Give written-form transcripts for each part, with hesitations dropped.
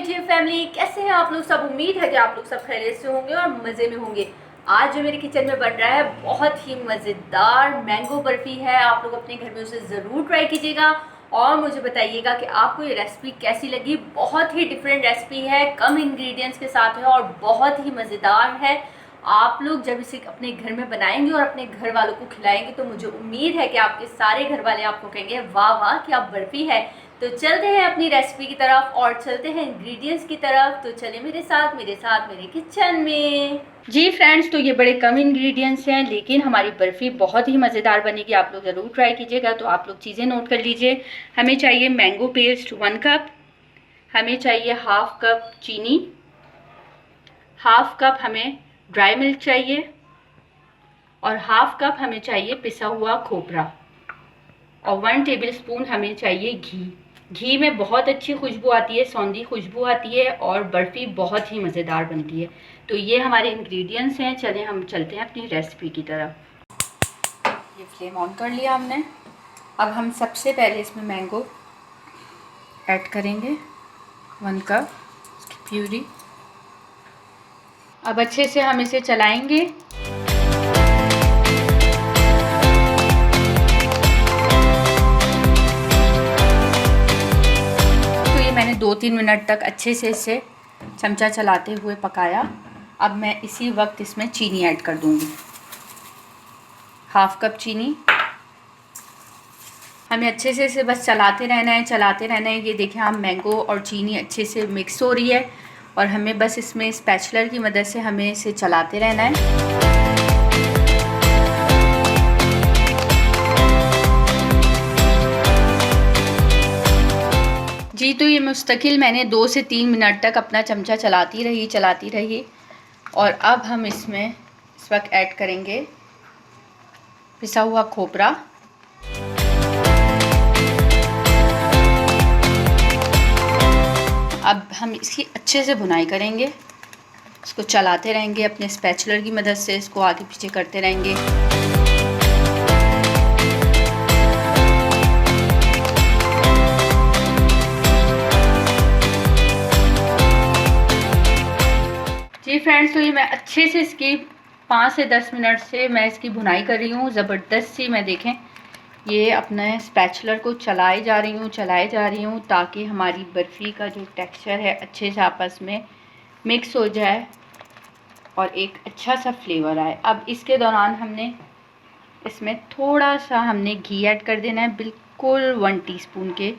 Creative family, कैसे हैं आप लोग सब। उम्मीद है कि आप लोग सब खैरियत से होंगे और मज़े में होंगे। आज जो मेरे किचन में बन रहा है बहुत ही मज़ेदार मैंगो बर्फ़ी है। आप लोग अपने घर में उसे ज़रूर ट्राई कीजिएगा और मुझे बताइएगा कि आपको ये रेसिपी कैसी लगी। बहुत ही डिफरेंट रेसिपी है, कम इंग्रेडिएंट्स के साथ है और बहुत ही मज़ेदार है। आप लोग जब इसे अपने घर में बनाएंगे और अपने घर वालों को खिलाएंगे तो मुझे उम्मीद है कि आपके सारे घर वाले आपको कहेंगे वाह वाह क्या बर्फ़ी है। तो चलते हैं अपनी रेसिपी की तरफ और चलते हैं इंग्रेडिएंट्स की तरफ। तो चलिए मेरे साथ मेरे किचन में। जी फ्रेंड्स, तो ये बड़े कम इंग्रेडिएंट्स हैं लेकिन हमारी बर्फ़ी बहुत ही मज़ेदार बनेगी। आप लोग ज़रूर ट्राई कीजिएगा। तो आप लोग चीज़ें नोट कर लीजिए। हमें चाहिए मैंगो पेस्ट 1 कप, हमें चाहिए हाफ कप चीनी, हाफ कप हमें ड्राई मिल्क चाहिए और हाफ कप हमें चाहिए पिसा हुआ खोपरा और 1 टेबलस्पून हमें चाहिए घी। घी में बहुत अच्छी खुशबू आती है, सौंधी खुशबू आती है और बर्फ़ी बहुत ही मज़ेदार बनती है। तो ये हमारे इंग्रेडिएंट्स हैं। चलें हम चलते हैं अपनी रेसिपी की तरफ। ये फ्लेम ऑन कर लिया हमने। अब हम सबसे पहले इसमें मैंगो ऐड करेंगे, 1 कप इसकी प्यूरी। अब अच्छे से हम इसे चलाएंगे। मैंने 2-3 मिनट तक अच्छे से इसे चमचा चलाते हुए पकाया। अब मैं इसी वक्त इसमें चीनी ऐड कर दूंगी, हाफ कप चीनी। हमें अच्छे से इसे बस चलाते रहना है। ये देखें आप, मैंगो और चीनी अच्छे से मिक्स हो रही है और हमें बस इसमें स्पैचुलर की मदद से हमें इसे चलाते रहना है। जी, तो ये मुस्तकिल मैंने 2 से 3 मिनट तक अपना चमचा चलाती रही और अब हम इसमें इस वक्त ऐड करेंगे पिसा हुआ खोपरा। अब हम इसकी अच्छे से भुनाई करेंगे, इसको चलाते रहेंगे अपने स्पैचुलर की मदद से, इसको आगे पीछे करते रहेंगे। जी फ्रेंड्स, तो ये मैं अच्छे से इसकी 5 से 10 मिनट से मैं इसकी भुनाई कर रही हूँ ज़बरदस्त सी। मैं देखें ये अपने स्पैचुलर को चलाए जा रही हूँ ताकि हमारी बर्फ़ी का जो टेक्सचर है अच्छे से आपस में मिक्स हो जाए और एक अच्छा सा फ्लेवर आए। अब इसके दौरान हमने इसमें थोड़ा सा हमने घी ऐड कर देना है, बिल्कुल 1 टीस्पून के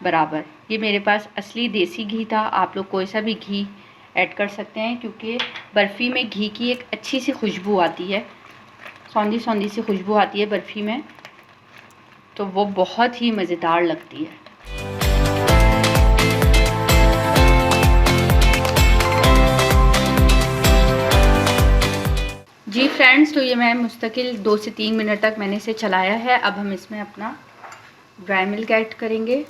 बराबर। ये मेरे पास असली देसी घी था, आप लोग कोई सा भी घी ऐड कर सकते हैं क्योंकि बर्फ़ी में घी की एक अच्छी सी खुशबू आती है, सौंधी सी खुशबू आती है बर्फ़ी में, तो वो बहुत ही मज़ेदार लगती है। जी फ्रेंड्स, तो ये मैं मुस्तकिल 2 से 3 मिनट तक मैंने इसे चलाया है। अब हम इसमें अपना ड्राई मिल्क ऐड करेंगे।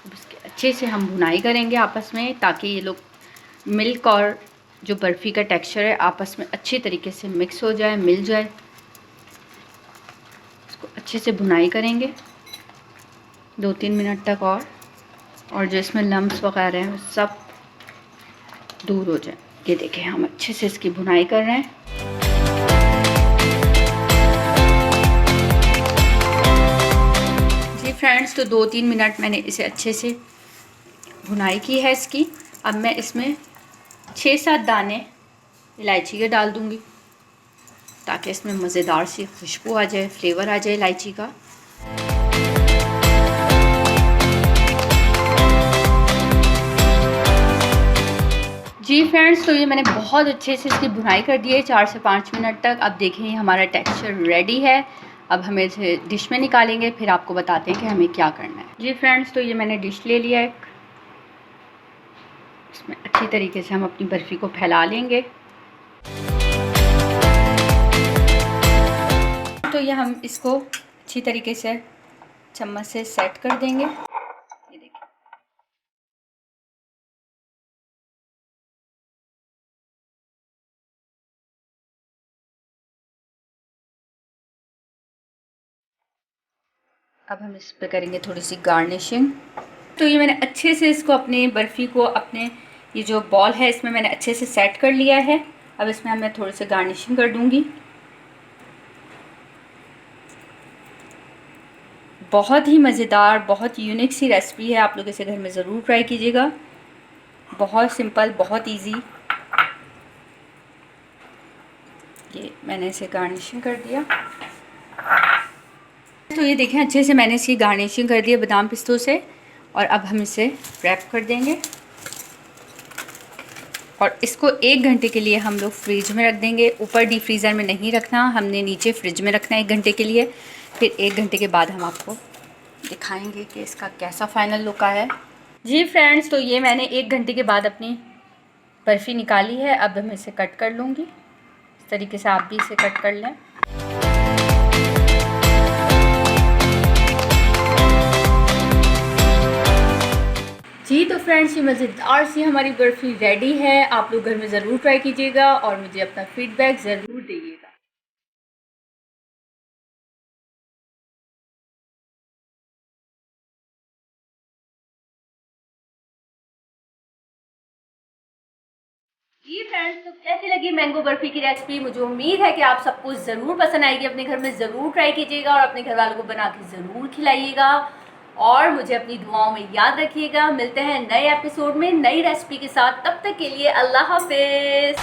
इसके अच्छे से हम भुनाई करेंगे आपस में ताकि ये लोग मिल्क और जो बर्फ़ी का टेक्सचर है आपस में अच्छी तरीके से मिक्स हो जाए, मिल जाए। इसको अच्छे से भुनाई करेंगे 2-3 मिनट तक और जो इसमें लम्स वगैरह हैं वो सब दूर हो जाए। ये देखें हम अच्छे से इसकी भुनाई कर रहे हैं। जी फ्रेंड्स, तो 2-3 मिनट मैंने इसे अच्छे से भुनाई की है इसकी। अब मैं इसमें 6-7 दाने इलायची के डाल दूंगी ताकि इसमें मज़ेदार सी खुशबू आ जाए, फ्लेवर आ जाए इलायची का। जी फ्रेंड्स, तो ये मैंने बहुत अच्छे से इसकी भुनाई कर दी है 4 से 5 मिनट तक। अब देखें हमारा टेक्सचर रेडी है। अब हमें इसे डिश में निकालेंगे, फिर आपको बताते हैं कि हमें क्या करना है। जी फ्रेंड्स, तो ये मैंने डिश ले लिया है। इसमें अच्छी तरीके से हम अपनी बर्फ़ी को फैला लेंगे। तो ये हम इसको अच्छी तरीके से चम्मच से सेट कर देंगे। ये देखिए, अब हम इस पे करेंगे थोड़ी सी गार्निशिंग। तो ये मैंने अच्छे से इसको अपनी बर्फ़ी को अपने ये जो बॉल है इसमें मैंने अच्छे से सेट कर लिया है। अब इसमें मैं थोड़ी सी गार्निशिंग कर दूँगी। बहुत ही मज़ेदार, बहुत यूनिक सी रेसिपी है, आप लोग इसे घर में ज़रूर ट्राई कीजिएगा। बहुत सिंपल, बहुत इजी। ये मैंने इसे गार्निशिंग कर दिया। तो ये देखें अच्छे से मैंने इसकी गार्निशिंग कर दी है बादाम पिस्तों से। और अब हम इसे रैप कर देंगे और इसको 1 घंटे के लिए हम लोग फ्रिज में रख देंगे। ऊपर डीप फ्रीज़र में नहीं रखना, हमने नीचे फ्रिज में रखना है 1 घंटे के लिए। फिर 1 घंटे के बाद हम आपको दिखाएंगे कि इसका कैसा फाइनल लुक आया है। जी फ्रेंड्स, तो ये मैंने 1 घंटे के बाद अपनी बर्फ़ी निकाली है। अब मैं इसे कट कर लूँगी। इस तरीके से आप भी इसे कट कर लें। जी तो फ्रेंड्स, ये मज़ेदार सी हमारी बर्फ़ी रेडी है। आप लोग घर में ज़रूर ट्राई कीजिएगा और मुझे अपना फ़ीडबैक ज़रूर दीजिएगा। जी फ्रेंड्स, तो कैसी लगी मैंगो बर्फ़ी की रेसिपी? मुझे उम्मीद है कि आप सबको ज़रूर पसंद आएगी। अपने घर में ज़रूर ट्राई कीजिएगा और अपने घर वालों को बना के ज़रूर खिलाइएगा और मुझे अपनी दुआओं में याद रखिएगा। मिलते हैं नए एपिसोड में नई रेसिपी के साथ। तब तक के लिए अल्लाह हाफ़िज़।